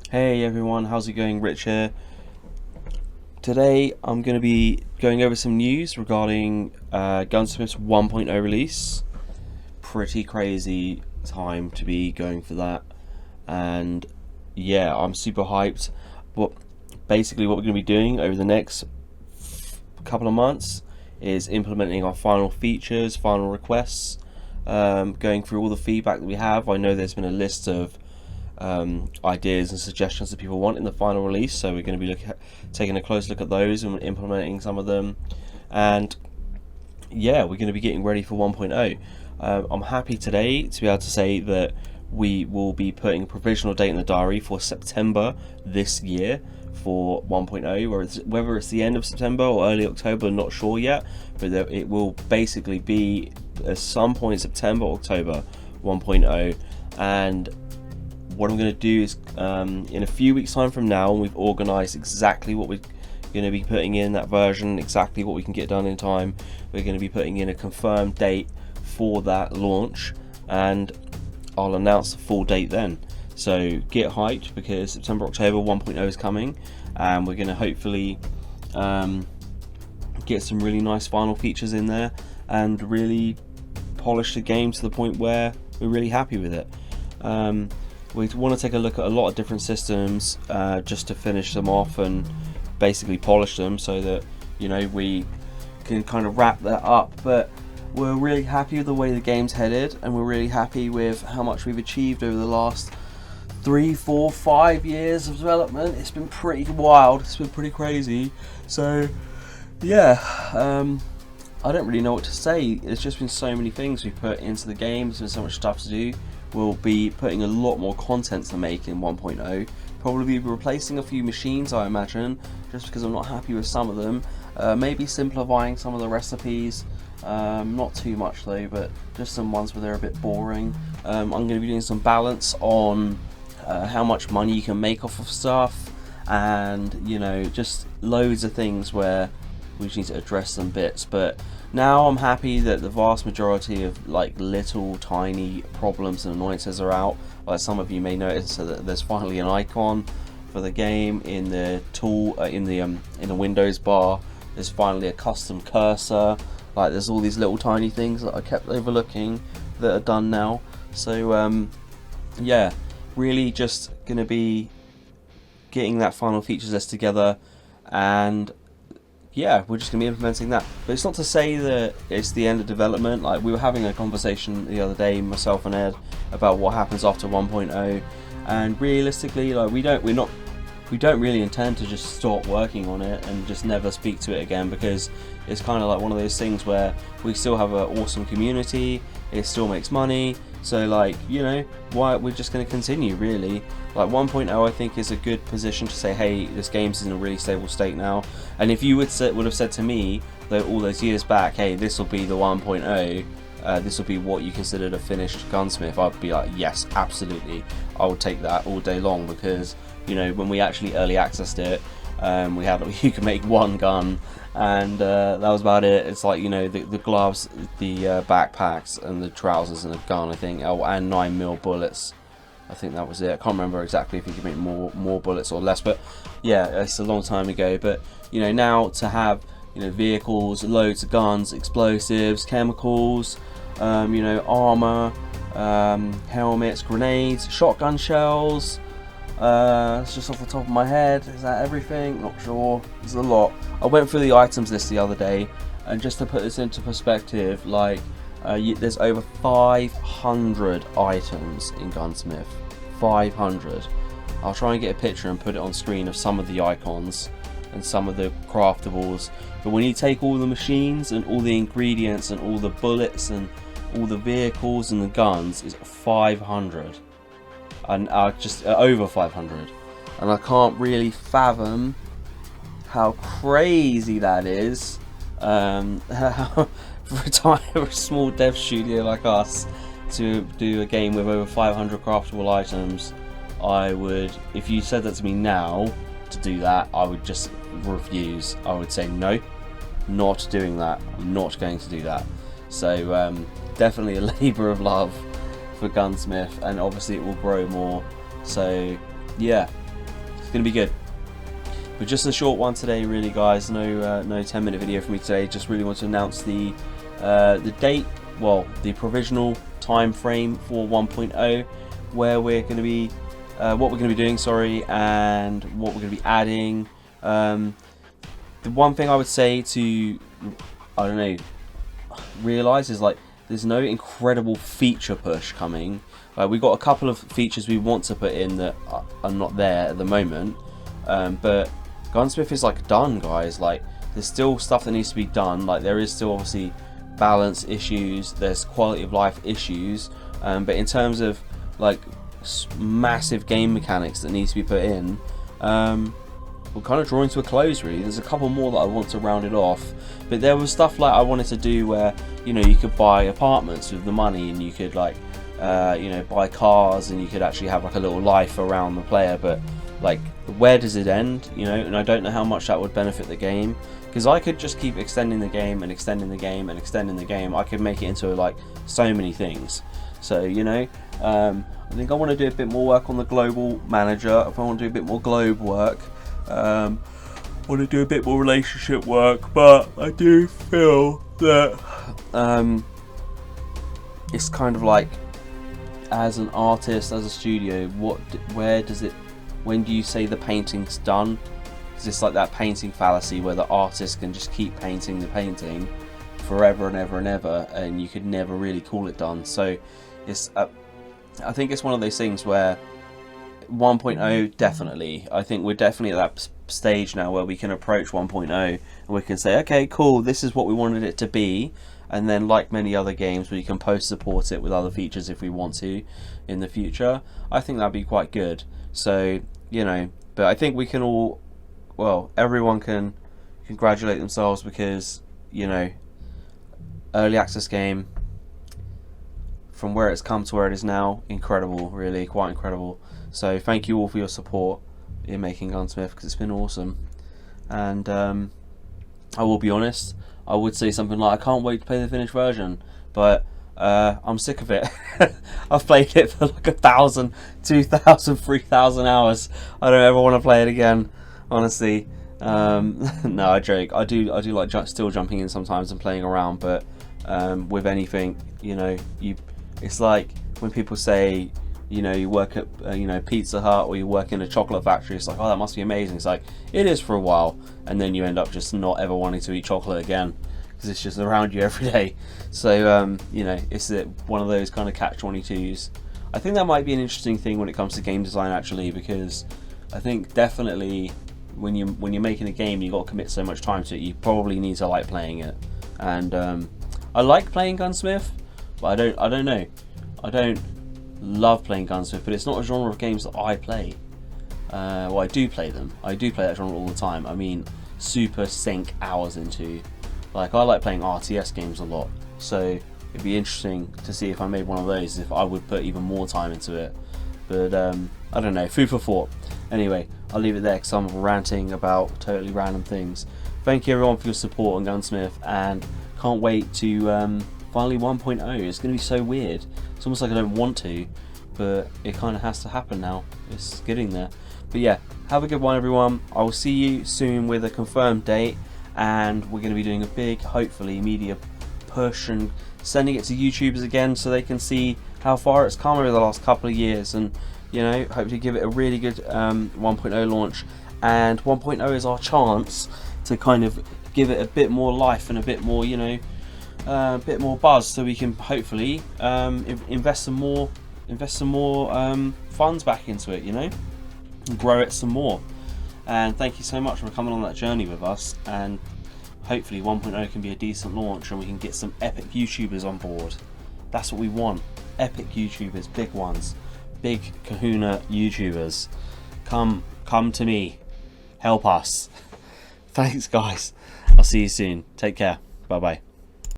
Hey everyone, how's it going? Rich here. Today I'm going to be going over some news regarding Gunsmith's 1.0 release. Pretty crazy time to be going for that, and yeah, I'm super hyped. But basically, what we're going to be doing over the next couple of months is implementing our final features, final requests, going through all the feedback that we have. I know there's been a list of ideas and suggestions that people want in the final release, so we're going to be taking a close look at those and implementing some of them. And yeah, we're going to be getting ready for 1.0. I'm happy today to be able to say that we will be putting a provisional date in the diary for September this year for 1.0, whether it's the end of September or early October, not sure yet, but it will basically be at some point September, October 1.0. And what I'm going to do is in a few weeks time from now, we've organised exactly what we're going to be putting in that version, exactly what we can get done in time. We're going to be putting in a confirmed date for that launch, and I'll announce the full date then. So get hyped, because September, October 1.0 is coming, and we're going to hopefully get some really nice final features in there and really polish the game to the point where we're really happy with it. We want to take a look at a lot of different systems just to finish them off and basically polish them, so that we can kind of wrap that up. But we're really happy with the way the game's headed, and we're really happy with how much we've achieved over the last 3, 4, 5 years of development. It's been pretty wild, it's been pretty crazy. So yeah, I don't really know what to say. There's just been so many things we've put into the game. There's been so much stuff to do. We'll be putting a lot more content to make in 1.0. Probably be replacing a few machines, I imagine, just because I'm not happy with some of them. Maybe simplifying some of the recipes. Not too much though, but just some ones where they're a bit boring. I'm going to be doing some balance on how much money you can make off of stuff, and just loads of things where we just need to address some bits. But now I'm happy that the vast majority of little tiny problems and annoyances are out. Like some of you may notice, so that there's finally an icon for the game in the tool in the Windows bar. There's finally a custom cursor. There's all these little tiny things that I kept overlooking that are done now. So yeah, really just gonna be getting that final features list together, and yeah, we're just going to be implementing that. But it's not to say that it's the end of development. We were having a conversation the other day, myself and Ed, about what happens after 1.0, and realistically, we don't really intend to just stop working on it and just never speak to it again, because it's kind of like one of those things where we still have an awesome community, it still makes money, so why we're just going to continue, really. 1.0 I think is a good position to say, hey, this game's in a really stable state now. And if you would have said to me that all those years back, hey, this will be the 1.0, this will be what you considered a finished Gunsmith, I'd be like, yes, absolutely, I would take that all day long. Because when we actually early accessed it, we had you could make one gun, and that was about it. It's the gloves, the backpacks, and the trousers, and a gun, I think, and 9mm bullets. I think that was it. I can't remember exactly if you could make more bullets or less, but yeah, it's a long time ago. But now to have vehicles, loads of guns, explosives, chemicals, armor, helmets, grenades, shotgun shells. It's just off the top of my head. Is that everything? Not sure. There's a lot. I went through the items list the other day, and just to put this into perspective, there's over 500 items in Gunsmith. 500. I'll try and get a picture and put it on screen of some of the icons and some of the craftables. But when you take all the machines and all the ingredients and all the bullets and all the vehicles and the guns, it's 500. And just over 500. And I can't really fathom how crazy that is. For a small dev studio like us to do a game with over 500 craftable items, I would, if you said that to me now to do that, I would just refuse. I would say no, not doing that. I'm not going to do that. So definitely a labour of love for Gunsmith, and obviously it will grow more. So yeah, It's going to be good. But just a short one today, really, guys. No 10-minute video for me today. Just really want to announce the date, well, the provisional time frame for 1.0, where we're going to be, what we're going to be doing, sorry, and what we're going to be adding. The one thing I would say to, I don't know, realize is like there's no incredible feature push coming. We've got a couple of features we want to put in that are not there at the moment, but Gunsmith is like done, guys. Like there's still stuff that needs to be done. Like there is still obviously balance issues, there's quality of life issues, but in terms of like massive game mechanics that needs to be put in, we're kind of drawing to a close, really. There's a couple more that I want to round it off, but there was stuff like I wanted to do where, you know, you could buy apartments with the money, and you could like you know, buy cars, and you could actually have like a little life around the player. But like, where does it end, you know? And I don't know how much that would benefit the game, because I could just keep extending the game and extending the game and extending the game. I could make it into like so many things. So, you know, I think I want to do a bit more work on the global manager. If I want to do a bit more globe work, I want to do a bit more relationship work, but I do feel that it's kind of like, as an artist, as a studio, when do you say the painting's done? Is this like that painting fallacy where the artist can just keep painting the painting forever and ever and ever, and you could never really call it done? So it's I think it's one of those things where 1.0, definitely, I think we're definitely at that stage now where we can approach 1.0 and we can say, okay, cool, this is what we wanted it to be. And then, like many other games, we can post support it with other features if we want to in the future. I think that'd be quite good. So, you know, but I think we can all, well, everyone can congratulate themselves, because, you know, early access game, from where it's come to where it is now, incredible, really, quite incredible. So thank you all for your support in making Gunsmith, because it's been awesome. And I will be honest, I would say something like, I can't wait to play the finished version, but I'm sick of it. I've played it for like 1,000, 2,000, 3,000 hours. I don't ever want to play it again, honestly. No, I joke. I do like still jumping in sometimes and playing around, but with anything, you know, it's like when people say, you know, you work at you know, Pizza Hut, or you work in a chocolate factory. It's like, oh, that must be amazing. It's like, it is for a while, and then you end up just not ever wanting to eat chocolate again, because it's just around you every day. So you know, it's one of those kind of catch-22s. I think that might be an interesting thing when it comes to game design, actually, because I think definitely when you're making a game, you've got to commit so much time to it, you probably need to like playing it. And I like playing Gunsmith, but I don't know, I don't love playing Gunsmith, but it's not a genre of games that I play. Well, I do play them. I do play that genre all the time. I mean, super sink hours into. Like, I like playing RTS games a lot, so it'd be interesting to see if I made one of those, if I would put even more time into it. But I don't know, food for thought. Anyway, I'll leave it there because I'm ranting about totally random things. Thank you everyone for your support on Gunsmith, and can't wait to finally 1.0. It's going to be so weird. It's almost like I don't want to, but it kind of has to happen now. It's getting there. But yeah, have a good one, everyone. I will see you soon with a confirmed date, and we're going to be doing a big, hopefully, media push and sending it to YouTubers again so they can see how far it's come over the last couple of years, and, you know, hopefully give it a really good 1.0 launch. And 1.0 is our chance to kind of give it a bit more life and a bit more, you know, a bit more buzz, so we can hopefully invest some more funds back into it, you know, and grow it some more. And thank you so much for coming on that journey with us, and hopefully 1.0 can be a decent launch and we can get some epic YouTubers on board. That's what we want. Epic YouTubers, big ones, big kahuna YouTubers. Come to me, help us. Thanks guys, I'll see you soon. Take care, bye bye.